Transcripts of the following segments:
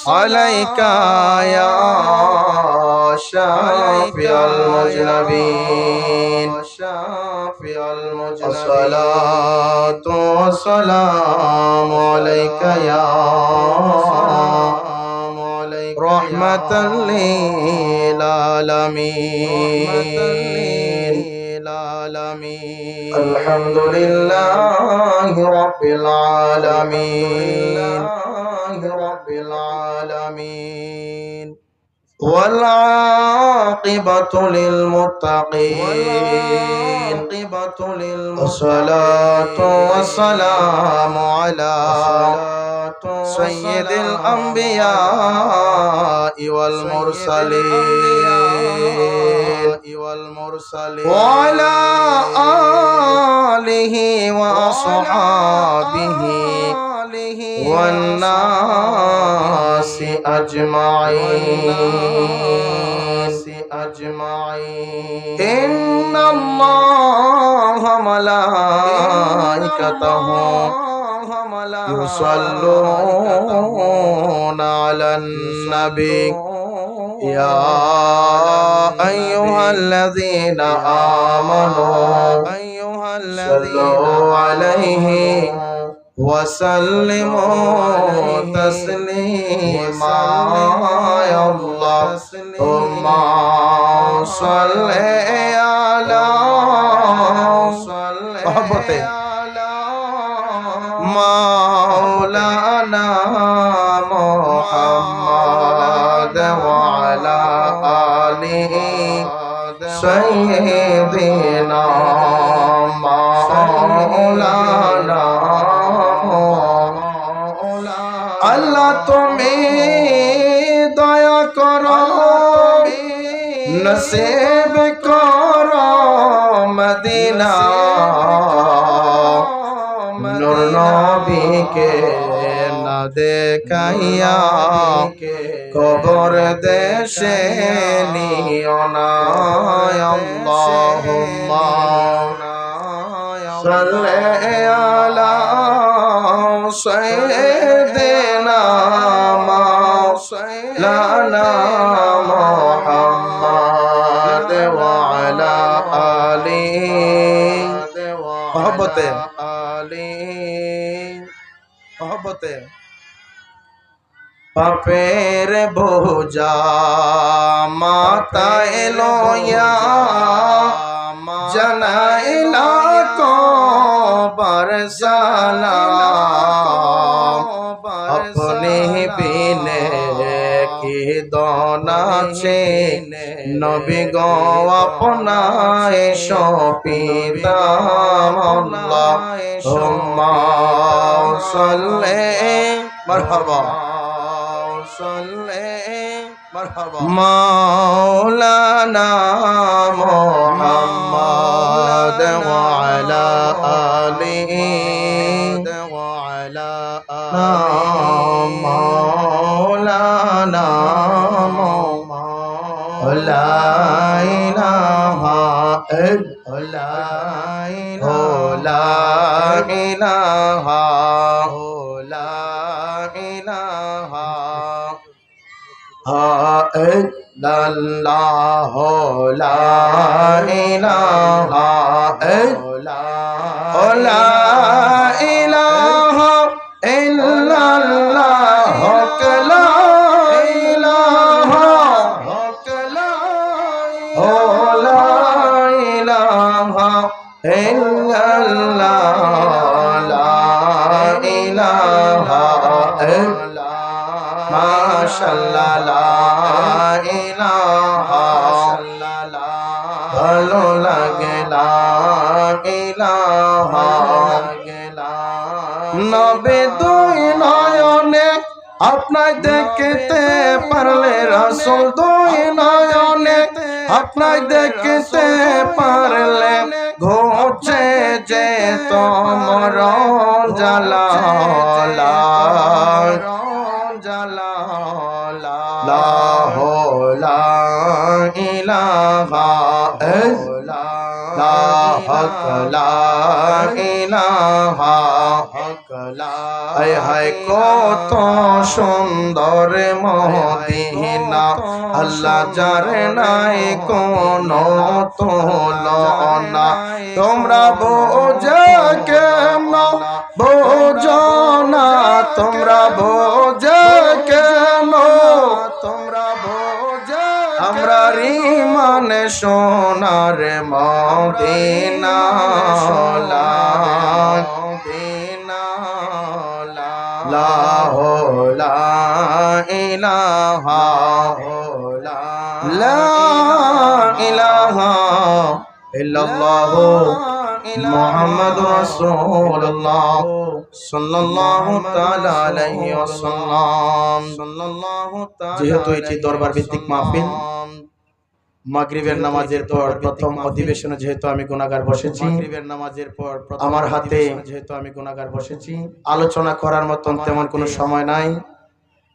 আলাইকা ইয়া শাফিয়াল মুজনাবিন আসসালাতু ওয়াসসালামু আলাইকা ইয়া রাহমাতাল লিল আলামিন আলহামদুলিল্লাহি রাব্বিল আলামিন والعاقبة للمتقين والصلاة والسلام على سيد الأنبياء والمرسلين وعلى آله وأصحابه والناس أجمعين إن الله ملائكته يصلون على النبي يا أيها الذين آمنوا صلوا عليه وسلموا تسليما يا الله ثم صل على مولانا محمد وعلى آله سيدنا مولانا আল্লাহ তুমি দয়া করো নসিব করো মদিনা নূর নবীকে না দেখাইয়া কবর দেশে নিও না আল্লাহুম্মা সাল্লি আলা সাইয়্যিদিনা মাওলানা মুহাম্মদ ওয়া আলা আলিহি মহব্বতে পাপের বোঝা মাথায় লইয়া জানাইলা কবর সালাম আপনি বিনে কি দনাছে নবী গো আপনায় সপিতাম আল্লাহুম্মা সাল্লি মারহাবা مولانا محمد وعلى آله مولانا لا إله إلا لا إله illallah la ilaha illallah la ilaha illallah la ilaha la ilaha illallah la ilaha mashallah la ilaha ভালো লাগে লা ইলাহা নবে দুই নয়নে আপনায় দেখতে পারলে রাসূল দুই নয়নে আপনায় দেখতে পারলে ঘুচে যে তোমার জ্বালা লা ইলাহা ইল্লাল্লাহ হক লা ইলাহা হক লা হায় হায় কত সুন্দর মদিনা আল্লাহ যার নাই কোনো তুলনা তোমরা বোঝে কেন বোঝো না তোমরা বোঝে কেন তোমরা বোঝে আমরা রিমান সোনার মদিনা লা ইলাহা লা ইলাহা ইল্লাল্লাহ মুহাম্মাদুর রাসূলুল্লাহ সাল্লাল্লাহু তাআলা আলাইহি ওয়াসাল্লাম যেহেতু এটি দরবার ভিত্তিক মাহফিল মাগরিবের নামাজের পর প্রথম অধিবেশনে যেহেতু আমি গুনাহগার বসেছি মাগরিবের নামাজের পর আমার হাতে যেহেতু আমি গুনাহগার বসেছি আলোচনা করার মতন তেমন কোনো সময় নাই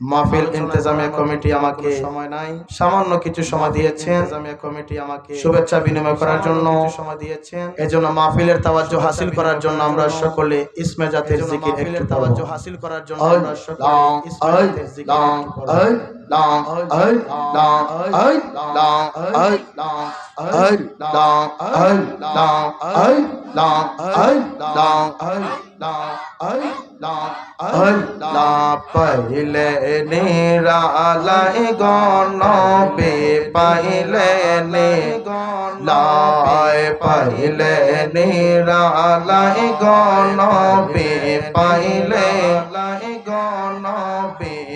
মাহফিল ইন্তেজামিয়া কমিটি আমাকে সময় নাই সামান্য কিছু সময় দিয়েছেন ইন্তেজামিয়া কমিটি আমাকে শুভেচ্ছা বিনিময় করার জন্য সময় দিয়েছেন এজন্য মাহফিলের তাওয়াজ্জু হাসিল করার জন্য আমরা সকলে ইসমে জাতের জিকির একটু তাওয়াজ্জু হাসিল করার জন্য আমরা সকলে ইসমে জাতের জিকির পাইলে নিরালাই গণবে পাইলে লাই পাইলে নিরালাই গণবে পাইলে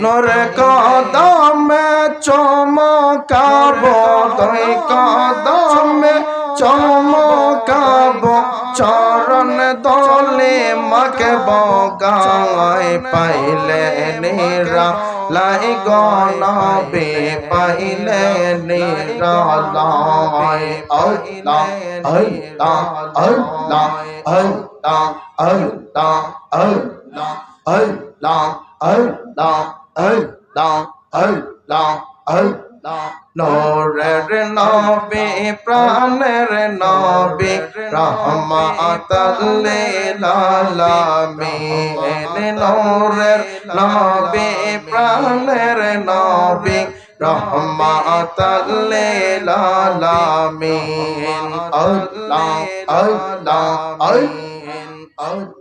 নূর কদমে চমকাবো দুই কদমে চমকাবো চরণ দলে মাকে বগায় পাইলে নিরা লাই গণবে পাইলে নিরা লাই আল্লাহ আল্লাহ আল্লাহ আল্লাহ আল্লাহ আল্লাহ আল্লাহ আল্লাহ আল্লাহ আল্লাহ আল্লাহ নূরের নবী প্রাণের নবী রহমাতাল লিল আলামিন নূরের নবী প্রাণের নবী রহমাতাল লিল আলামিন আল্লাহ আল্লাহ আল্লাহ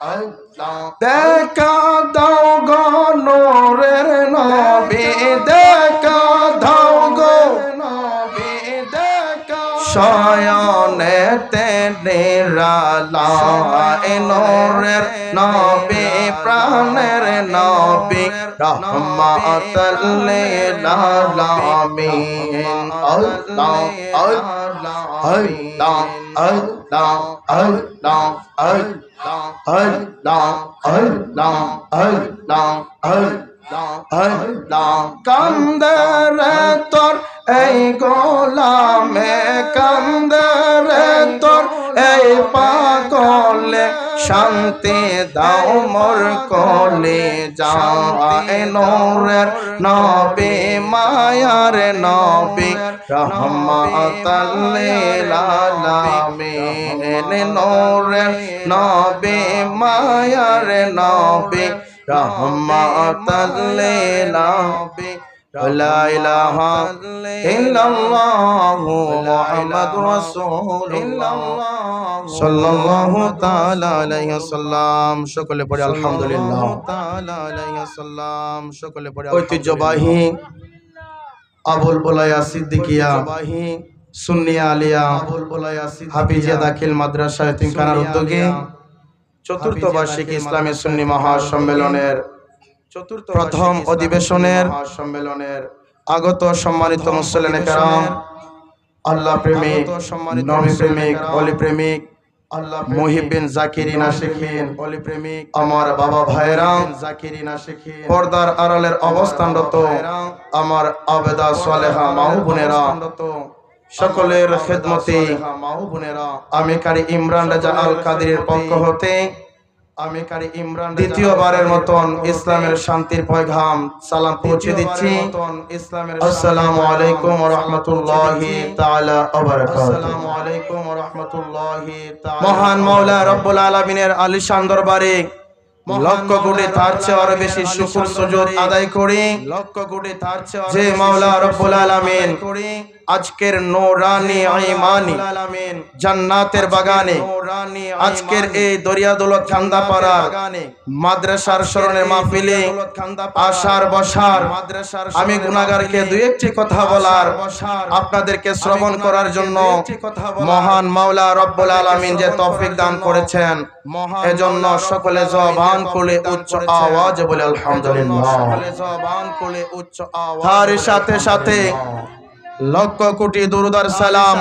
আল্লাহ দেখা দাও গো নূরের নবী দেখা দাও গো নবী দেখা শয়নেতে নিরালাই নূরের নবী প্রাণের নবী রহমাতাল লিল আলামিন আল্লাহ আল্লাহ আল্লাহ আল্লাহ আল্লাহ আল্লাহ আল্লাহ আল্লাহ আল্লাহ কান্দে রে তোর এই গোলামে কান্দে রে তোর এই পাগলে শান্তি দাও মোর কলে যায় নূরের নবী মায়ার নবী রহমাতাল লিল আলামিন নূরের নবী মায়ার নবী রহমাতাল লিল আলামিন লা ইলাহা ইল্লাল্লাহু মুহাম্মাদুর রাসূলুল্লাহ সাল্লাল্লাহু তাআলা আলাইহি ওয়াসাল্লাম সকলে পড়ে আলহামদুলিল্লাহ তাআলা আলাইহি ওয়াসাল্লাম সকলে পড়ে ঐতিহ্যবাহী আবুল বুলায়া সিদ্দিকিয়া সুন্নিয়া আলিয়া আবুল বুলায়া হাফিজিয়া দাখিল মাদ্রাসা এতিমখানার উদ্যোগে চতুর্থ বার্ষিক ইসলামী সুন্নি মহাসম্মেলনের প্রথম অধিবেশনের আগত সম্মানিত মুসল্লিনে কেরাম আল্লাহ প্রেমিক নবী প্রেমিক ওলি প্রেমিক মুহিবিন জাকিরিন আশিকিন ওলি প্রেমিক আমার বাবা ভাইরা জাকিরিন আশিকিন পর্দার আড়ালের অবস্থানরত আমার আবেদা সালেহা মা ও বোনেরা সকলের খেদমতে মা ও বোনেরা আমি কারি ইমরান রাজা আল কাদেরের পক্ষ হতে আমি কারি ইমরান দ্বিতীয়বারের মতন ইসলামের শান্তির পয়গাম সালাম পৌঁছে দিচ্ছি। আসসালামু আলাইকুম ওয়া রাহমাতুল্লাহি তাআলা ওয়া বারাকাতুহু। আসসালামু আলাইকুম ওয়া রাহমাতুল্লাহি তাআলা। মহান মাওলা রব্বুল আলামিনের আলিশান দরবারে লক্ষ কোটি তার চেয়ে আরো বেশি শুকর সুজুদ আদায় করি। লক্ষ কোটি তার চেয়ে যে মাওলা রব্বুল আলামিন আজকের নূরানি ঈমানি জান্নাতের বাগানে আজকের এই দরিয়াদৌলত খান্দাপাড়ার মাদ্রাসার স্মরণে মাহফিলে আসার বসার আমি গুনাহগারকে দুই একটি কথা বলার আপনাদেরকে শ্রবণ করার জন্য মহান মাওলা রব্বুল আলামিন যে তৌফিক দান করেছেন, এজন্য সকলে জবান খুলে উচ্চ আওয়াজে বলে আলহামদুলিল্লাহ। তার সাথে সাথে লক্ষ কোটি দুরূদ আর সালাম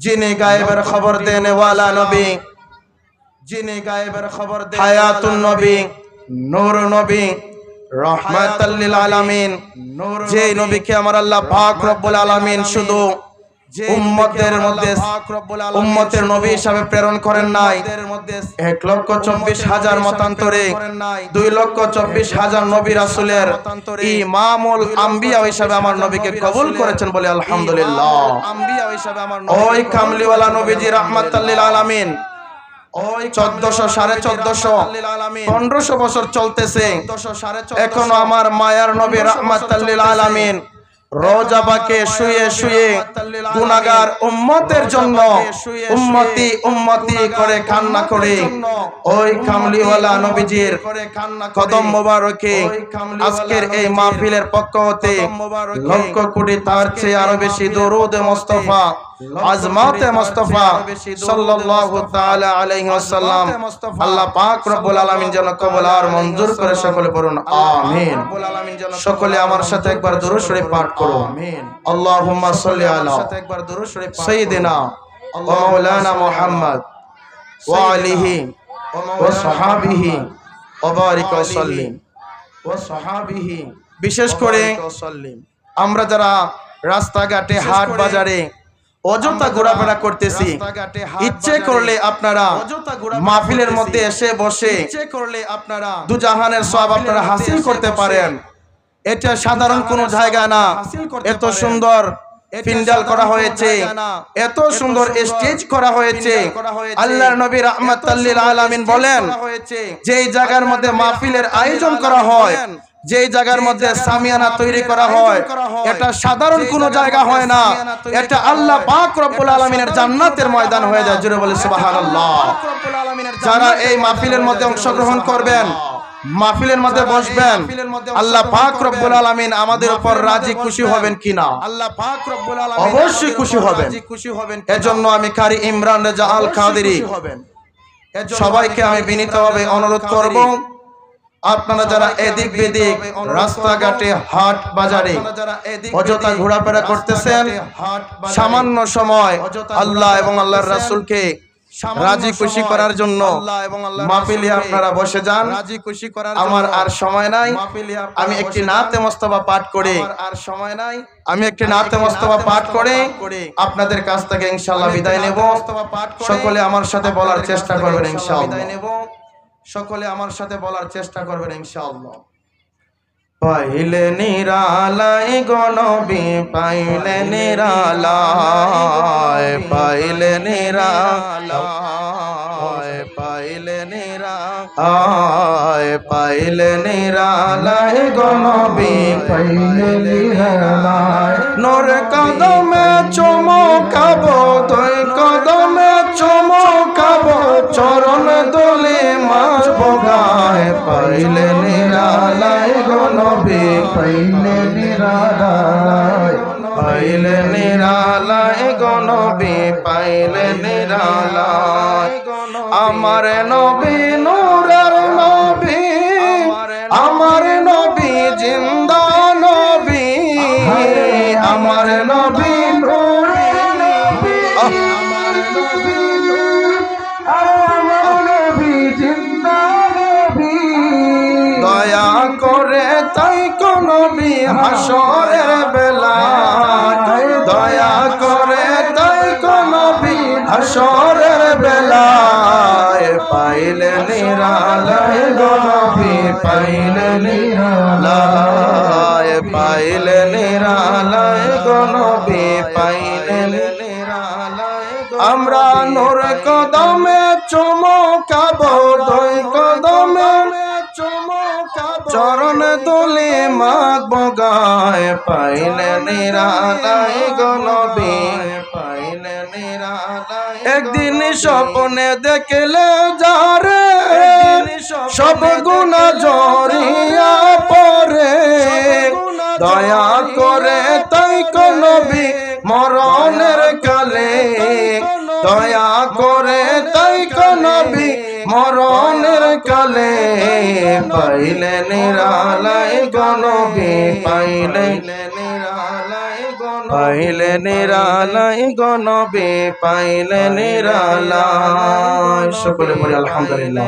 যিনি গায়েবের খবর দেনে ওয়ালা নবী, যিনি গায়েবের খবর দেন হায়াতুন নবী, নূর নবী, রাহমাতাল লিল আলামিন, যে নবীকে আমার আল্লাহ পাক রব্বুল আলামিন শুধু উম্মতের মধ্যে উম্মতের নবী হিসাবে প্রেরণ করেন নাই, 1,24,000 মতান্তরে 2,24,000 নবী রাসূলের ইমামুল আম্বিয়া হিসাবে আমার নবীকে কবুল করেছেন বলে আলহামদুলিল্লাহ। ওই কামলিওয়ালা নবীজি রাহমাতাল লিল আলামিন ওই 1400 1450 1500 বছর চলতেছে, এখনো আমার মায়ার নবী রাহমাতাল লিল আলামিন রোজা পাকে শুয়ে শুয়ে গুনাহগার উম্মতের জন্য উম্মতি উম্মতি করে কান্না করে ওই কামলিওয়ালা নবীজির কদম মোবারকে আজকের এই মাহফিলের পক্ষ হতে লক্ষ কোটি তার চেয়ে আরো বেশি দরুদ মুস্তাফা আজমাতে মুস্তাফা সাল্লাল্লাহু তাআলা আলাইহি ওয়াসাল্লাম আল্লাহ পাক রব্বুল আলামিন যেন কবুল আর মঞ্জুর করে সকলে পড়ুন আমিন। সকলে আমার সাথে একবার দুরূদ শরীফ পাঠ করো আমিন। আল্লাহুম্মা সাল্লি আলা সাইয়্যিদিনা ওয়া মাওলানা মুহাম্মদ ওয়া আলিহি ওয়া সাহাবিহি ওয়া বারিক ওয়া সাল্লিম ওয়া সাহাবিহি। বিশেষ করে আমরা যারা রাস্তাঘাটে হাট বাজারে অযথা ঘোরাফেরা করতেছি, ইচ্ছে করলে আপনারা মাহফিলের মধ্যে এসে বসে দুজাহানের সওয়াব আপনারা হাসিল করতে পারেন। এটা সাধারণ কোনো জায়গা না, এত সুন্দর প্যান্ডেল করা হয়েছে, এত সুন্দর স্টেজ করা হয়েছে। আল্লাহর নবী রাহমাতাল লিল আলামিন বলেন, যেই জায়গার মধ্যে মাহফিলের আয়োজন করা হয়, যেই জায়গার মধ্যে সামিয়ানা তৈরি করা হয়, এটা সাধারণ কোনো জায়গা হয় না, এটা আল্লাহ পাক রব্বুল আলামিনের জান্নাতের ময়দান হয়ে যায়। জোরে বলে সুবহানাল্লাহ। যারা এই মাহফিলের মধ্যে অংশগ্রহণ করবেন, মাহফিলের মধ্যে বসবেন, আল্লাহ পাক রব্বুল আলামিন আমাদের উপর রাজি খুশি হবেন কিনা? আল্লাহ পাক রব্বুল আলামিন অবশ্যই খুশি হবেন। এজন্য আমি কারি ইমরান রেজা আল কাদেরী সবাইকে আমি বিনীতভাবে অনুরোধ করব, আপনারা যারা এদিক বেদিক রাস্তাঘাটে হাট বাজারে অযথা ঘোরাফেরা করতেছেন, সামান্য সময় আল্লাহ এবং আল্লাহর রাসূলকে রাজি খুশি করার জন্য মাহফিলে আপনারা বসে যান। আমার আর সময় নাই, আমি একটি নাতে মুস্তাফা পাঠ করে আপনাদের কাছ থেকে ইনশাআল্লাহ বিদায় নেব। সকলে আমার সাথে বলার চেষ্টা করবেন ইনশাআল্লাহ। পাইলে নিরালাই গো নবী, পাইলে নিরালাই, পাইলে নিরালাই, পাইলে নিরালাই, পাইলে নিরালাই গো নবী, পাইলে নিরালাই। নূর কদমে চমকাবো, দুই কদমে চমকাবো, চরণ দোলে মারবো গায়ে, পাইলে নিরালাই গো নবী, পাইলে নিরালাই, পাইলে নিরালাই গো নবী, পাইলে নিরালাই। আমার নবী নূরের নবী, আমার নবী জিন্দা নবী, আমার নবী নূরের নবী, আমার নবী আমার নবী জিন্দা নবী। দয়া করে তাই কোন নবী হাসরের বেলায়, দয়া করে তাই কোন নবী হাসরের বেলায়, পাইলে নিরালায় গো নবী পাইলে নিরালায় পাইলে নিরালায় গো নবী পাইলে নিরালায় আমরা নূর কদমে চুমুকাবো দুই কদমে চুমুকাবো চরণ তুলি মাগবো গায় পাইলে নিরালায় গো নবী পাইলে নিরালায় একদিন স্বপ্নে দেখলে যারে সব গুনাহ ঝরিয়া পড়ে দয়া করে তাই গো নবী মরণের কালে দয়া করে তাই গো নবী মরণের কালে পাইলে নিরালায় গো নবী পাইলে নিরালায় গো পাইলে নিরালায় গো নবী পাইলে নিরালায় সকলে বলি আলহামদুলিল্লাহ।